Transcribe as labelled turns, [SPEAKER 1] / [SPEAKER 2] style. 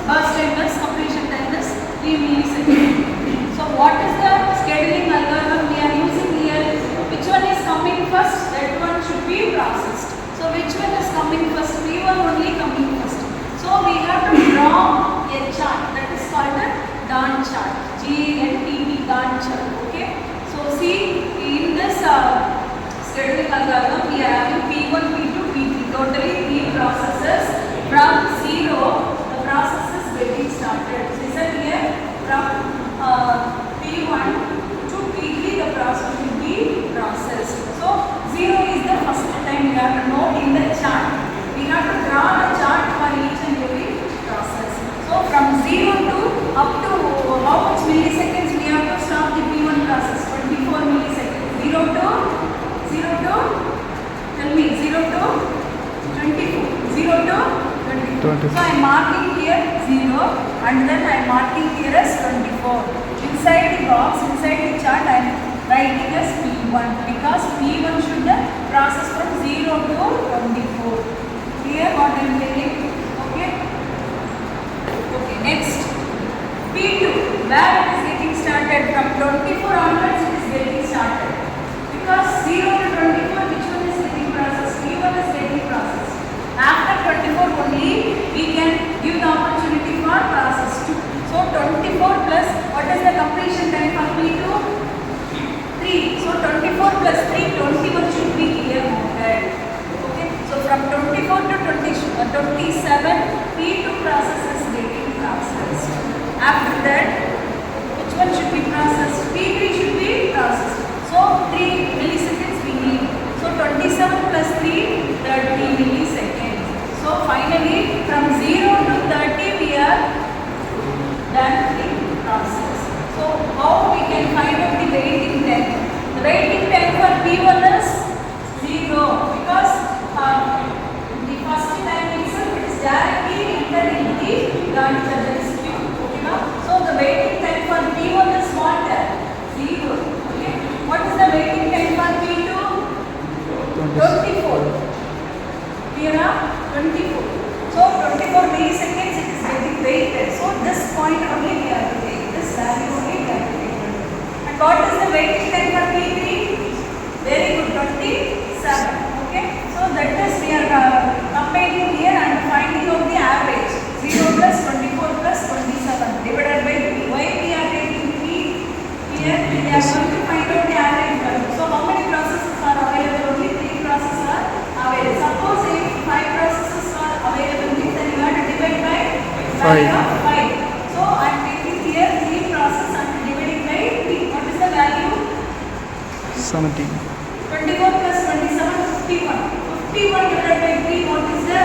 [SPEAKER 1] burst time is, completion time is 3 milliseconds. So what is the scheduling algorithm we are using here? Which one is coming first? That one should be processed. So which one is coming first? P1 only coming first. So we have to draw a chart that is called the Gantt chart. Gantt chart. Okay. So see, in this scheduling algorithm we are having P1, P2, P3. Totally 3 processes. From 0, the process is getting started. Listen here. From P1 to P3, the process will be processed. So 0 is the first time we have to note in the chart. We have to draw a chart for each and every process. So from 0 to up to how much milliseconds we have to stop the P1 process? 24 milliseconds. 0 to tell me 0 to 24. 0 to 24. So I am marking here 0 and then I am marking here as 24. Inside the box, inside the chart I am writing as P1 because P1 should process from 0 to 24. Here what I am telling? Okay. Okay, next. P2, where it is getting started? From 24 onwards it is getting started. Because 0 to 24, which one is getting processed? P1 is getting processed. After 24 only, we can give the opportunity for process 2. So 24 plus, what is the completion time for P2? 3. So 24 plus 3, 21 should be here noted. Okay. So from 24 to 27, P2 process is getting processed. After that, which one should be processed? P3 should be processed. So 3 milliseconds we need. So 27 plus 3, 30 milliseconds. So finally, from 0 to 30 we are done the process. So how we can find out the waiting time? The waiting time for P1 is 0 because the first time itself it is directly entered in the Gantt chart. That is Q. Okay, now? So the waiting time for P1 is what? 0. Okay. What is the waiting time for P2? 24. Here are 24. So 24 milliseconds it is getting waited. So this point only we have to take. This value only we have to take. And what is the waiting time for P3? Very good, 27. Okay. So that is we are comparing here and finding out the average. 0 plus 24 plus 27 divided by 3. Why we are taking 3? Here we are going to find out the average value. So how many processes are available? Only 3 processes are available. Suppose if 5 processes are available, then you have to divide by 5. So I am taking here 3 processes and dividing by 3. What is the value?
[SPEAKER 2] 17.
[SPEAKER 1] 24 plus 27, 51. 51 divided by 3, what is the